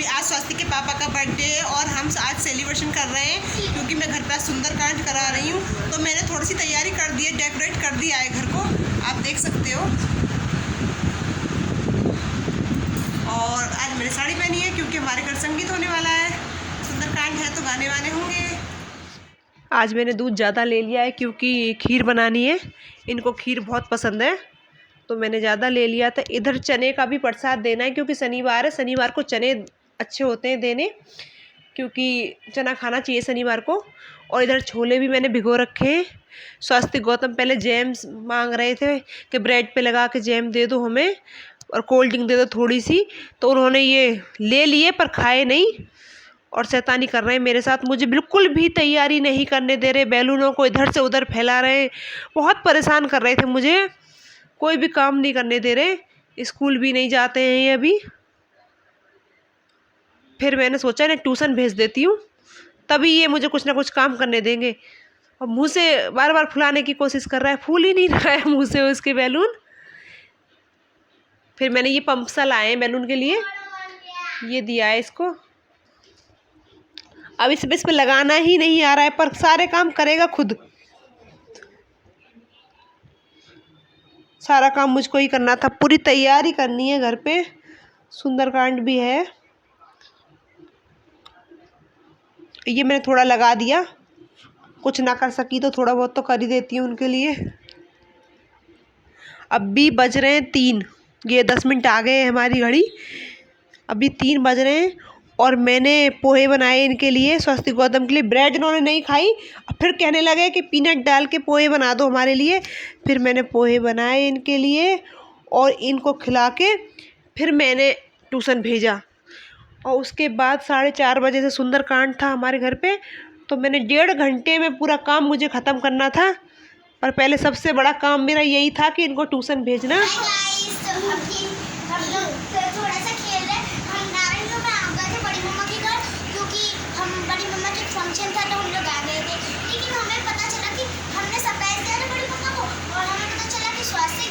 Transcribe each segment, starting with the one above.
अभी आज स्वाति के पापा का बर्थडे है और हम आज सेलिब्रेशन कर रहे हैं क्योंकि मैं घर पे आज सुंदरकांड करा रही हूँ। तो मैंने थोड़ी सी तैयारी कर दी है, डेकोरेट कर दिया है घर को, आप देख सकते हो। और आज मैंने साड़ी पहनी है क्योंकि हमारे घर संगीत होने वाला है, सुंदरकांड है तो गाने वाने होंगे। आज मैंने दूध ज़्यादा ले लिया है क्योंकि खीर बनानी है, इनको खीर बहुत पसंद है तो मैंने ज़्यादा ले लिया था। इधर चने का भी प्रसाद देना है क्योंकि शनिवार है, शनिवार को चने अच्छे होते हैं देने, क्योंकि चना खाना चाहिए शनिवार को। और इधर छोले भी मैंने भिगो रखे हैं। स्वाति गौतम पहले जैम मांग रहे थे कि ब्रेड पे लगा के जैम दे दो हमें और कोल्ड ड्रिंक दे दो थोड़ी सी, तो उन्होंने ये ले लिए पर खाए नहीं और शैतानी कर रहे हैं मेरे साथ। मुझे बिल्कुल भी तैयारी नहीं करने दे रहे, बैलूनों को इधर से उधर फैला रहे, बहुत परेशान कर रहे थे मुझे, कोई भी काम नहीं करने दे रहे। स्कूल भी नहीं जाते हैं ये अभी। फिर मैंने सोचा इन्हें ट्यूशन भेज देती हूँ, तभी ये मुझे कुछ ना कुछ काम करने देंगे। और मुँह से बार बार फुलाने की कोशिश कर रहा है, फूल ही नहीं रहा है मुँह से उसके बैलून। फिर मैंने ये पंप सा लाए हैं बैलून के लिए, ये दिया है इसको। अब इस पे लगाना ही नहीं आ रहा है पर सारे काम करेगा खुद, सारा काम मुझको ही करना था। पूरी तैयारी करनी है घर पे, सुंदरकांड भी है। ये मैंने थोड़ा लगा दिया, कुछ ना कर सकी तो थोड़ा बहुत तो कर ही देती हूँ उनके लिए। अभी बज रहे हैं 3, ये 10 मिनट आ गए हैं हमारी घड़ी, अभी 3 बज रहे हैं। और मैंने पोहे बनाए इनके लिए, स्वाति गौतम के लिए। ब्रेड इन्होंने नहीं खाई, फिर कहने लगे कि पीनट डाल के पोहे बना दो हमारे लिए। फिर मैंने पोहे बनाए इनके लिए और इनको खिला के फिर मैंने ट्यूशन भेजा। और उसके बाद 4:30 बजे से सुंदरकांड था हमारे घर पे, तो मैंने 1.5 घंटे में पूरा काम मुझे ख़त्म करना था। पर पहले सबसे बड़ा काम मेरा यही था कि इनको ट्यूशन भेजना। फंक्शन था तो हम लोग आ गए थे, लेकिन हमें पता चला कि हमने सरप्राइज दिया था बड़ी मम्मा को, और हमें पता चला कि स्वाति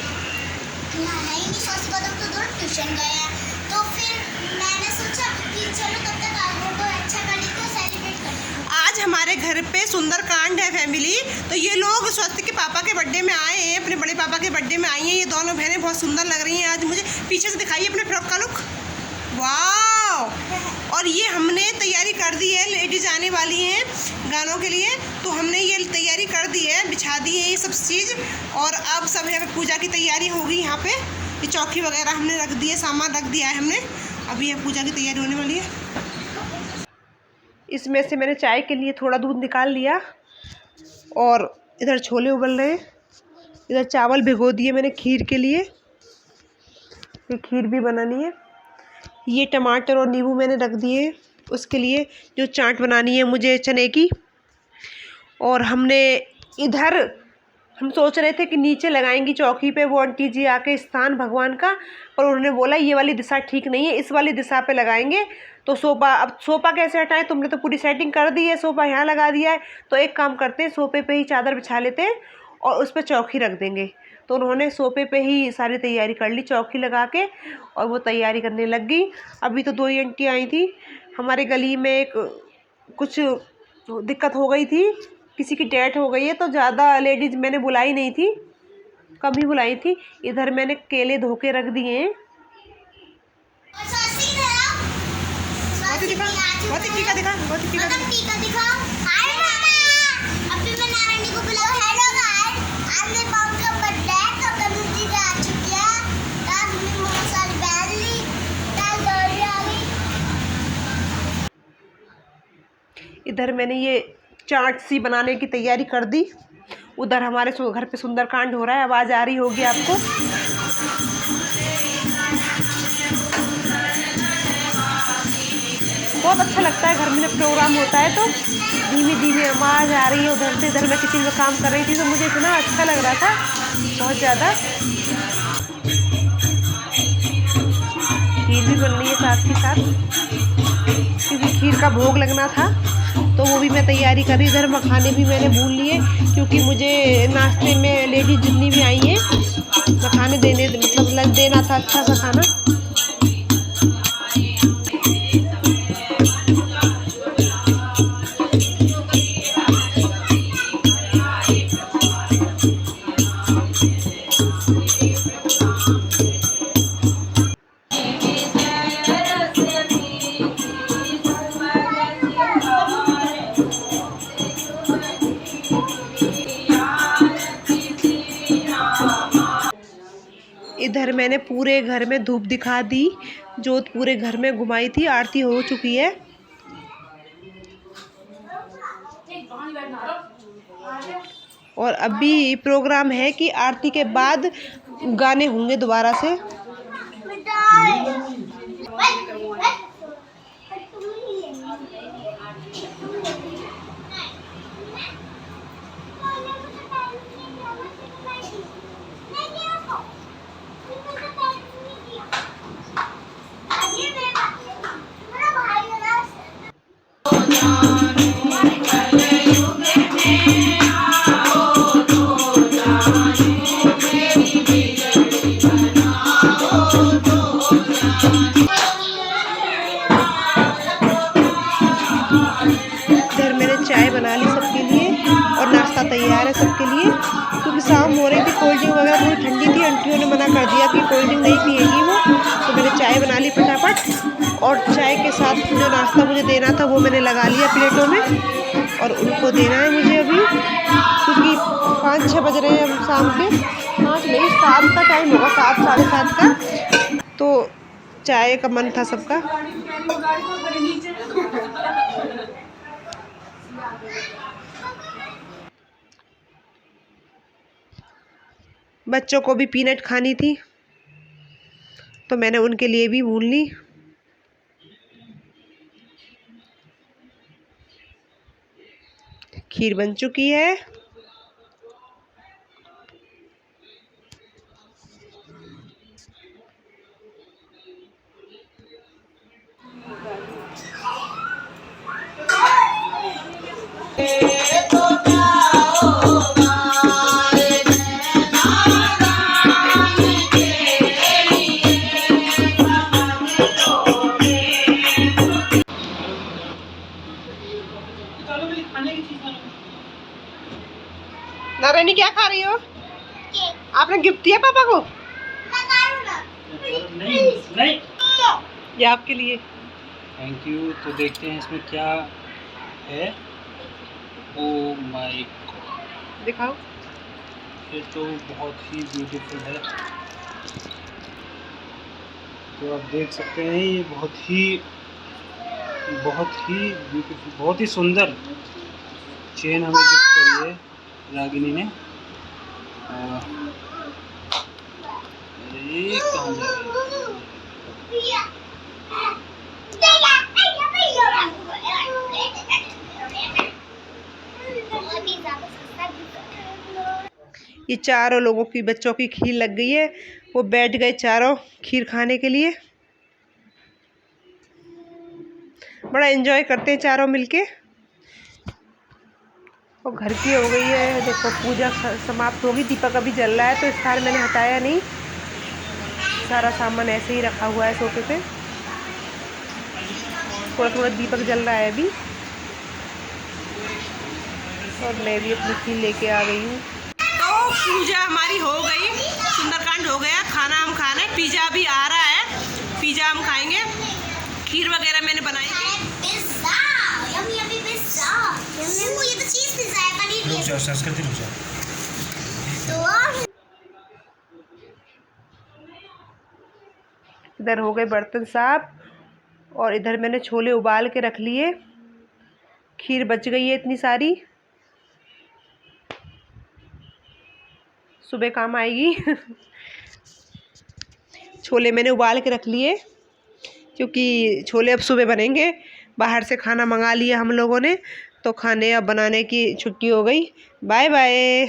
यहाँ है ही नहीं, स्वाति गौतम तो दूर ट्यूशन गया। तो फिर मैंने सोचा कि चलो तब तक आप को अच्छा कर लेते हैं, सेलिब्रेट करते। आज हमारे घर पे सुंदरकांड है फैमिली, तो ये लोग स्वाति के पापा के बर्थडे में आए हैं, अपने बड़े पापा के बर्थडे में आई हैं। ये दोनों बहनें बहुत सुंदर लग रही हैं आज मुझे। पीछे से दिखाइए अपने फ्रॉक का लुक, वाह। और ये हमने तैयारी कर दी है, लेडीज आने वाली हैं गानों के लिए, तो हमने ये तैयारी कर दी है, बिछा दी है ये सब चीज़। और अब सब यहाँ पे पूजा की तैयारी होगी। यहाँ पे ये चौकी वगैरह हमने रख दी है, सामान रख दिया है हमने, अभी यहाँ पूजा की तैयारी होने वाली है। इसमें से मैंने चाय के लिए थोड़ा दूध निकाल लिया और इधर छोले उबल रहे हैं, इधर चावल भिगो दिए मैंने खीर के लिए, ये खीर भी बनानी है। ये टमाटर और नींबू मैंने रख दिए उसके लिए, जो चाट बनानी है मुझे चने की। और हमने इधर हम सोच रहे थे कि नीचे लगाएंगी चौकी पे, वो आंटी जी आके स्थान भगवान का, पर उन्होंने बोला ये वाली दिशा ठीक नहीं है, इस वाली दिशा पे लगाएंगे। तो सोफा, अब सोफा कैसे हटाएं, तुमने तो पूरी सेटिंग कर दी है, सोफा यहाँ लगा दिया है, तो एक काम करते हैं सोफे पे ही चादर बिछा लेते हैं और उस पर चौकी रख देंगे। तो उन्होंने सोफे पे ही सारी तैयारी कर ली चौकी लगा के, और वो तैयारी करने लग गई। अभी तो 2 ही आंटी आई थी, हमारे गली में एक कुछ दिक्कत हो गई थी, किसी की डेथ हो गई है, तो ज़्यादा लेडीज़ मैंने बुलाई नहीं थी, कम ही बुलाई थी। इधर मैंने केले धो के रख दिए हैं। इधर मैंने ये चाट सी बनाने की तैयारी कर दी। उधर हमारे घर पे सुंदरकांड हो रहा है, आवाज़ आ रही होगी आपको। बहुत अच्छा लगता है घर में प्रोग्राम होता है तो धीमी धीमी आवाज़ आ रही है उधर से। इधर मैं किचन में काम कर रही थी तो मुझे इतना अच्छा लग रहा था बहुत ज़्यादा। खीर भी बन रही है साथ के साथ, क्योंकि खीर का भोग लगना था तो वो भी मैं तैयारी कर रही। इधर मखाने भी मैंने भून लिए क्योंकि मुझे नाश्ते में लेडीज जितनी भी आई हैं मखाने देने, मतलब देना था अच्छा सा खाना। पूरे घर में धूप दिखा दी, जोत पूरे घर में घुमाई थी। आरती हो चुकी है और अभी प्रोग्राम है कि आरती के बाद गाने होंगे दोबारा से। इधर मैंने चाय बना ली सबके लिए और नाश्ता तैयार है सबके लिए, क्योंकि शाम हो रही थी। कोल्ड ड्रिंक वगैरह थोड़ी ठंडी थी, आंटियों ने मना कर दिया कि कोल्ड ड्रिंक नहीं पिएगी वो, तो मैंने चाय बना ली फटाफट। और चाय के साथ जो नाश्ता मुझे देना था वो मैंने लगा लिया प्लेटों में और उनको देना है मुझे अभी, क्योंकि 5-6 बज रहे हैं शाम के, 5 नहीं 7 का टाइम होगा, 7 साढ़े 7 का। तो चाय का मन था सबका। बच्चों को भी पीनट खानी थी तो मैंने उनके लिए भी भून ली। खीर बन चुकी है। नारायणी क्या खा रही हो? आपने गिफ्ट दिया पापा को? नहीं ये आपके लिए। Thank you. तो देखते हैं इसमें क्या है। ओ माय गॉड, दिखाओ। ये तो बहुत ही ब्यूटीफुल है। तो आप देख सकते हैं ये बहुत ही ब्यूटीफुल, बहुत ही सुंदर चेन हमें गिफ्ट करी है रागिनी ने। ये कहाँ जा रही है? ये चारों लोगों की बच्चों की खीर लग गई है, वो बैठ गए चारों खीर खाने के लिए। बड़ा एंजॉय करते हैं चारों मिलके। और घर की हो गई है, देखो पूजा समाप्त होगी। दीपक अभी जल रहा है तो इस बार मैंने हटाया नहीं, सारा सामान ऐसे ही रखा हुआ है सोफे पे। थोड़ा थोड़ा दीपक जल रहा है अभी। और मैं भी अपनी खीर लेके आ गई हूँ। तो पूजा हमारी हो गई, सुंदरकांड हो गया। खाना हम खा रहे हैं, पिज़्ज़ा भी आ रहा है, पिज़्ज़ा हम खाएंगे। खीर वगैरह मैंने बनाई है। इधर हो गए बर्तन साफ और इधर मैंने छोले उबाल के रख लिए। खीर बच गई है इतनी सारी, सुबह काम आएगी। छोले मैंने उबाल के रख लिए क्योंकि छोले अब सुबह बनेंगे। बाहर से खाना मंगा लिया हम लोगों ने, तो खाने अब बनाने की छुट्टी हो गई। Bye bye.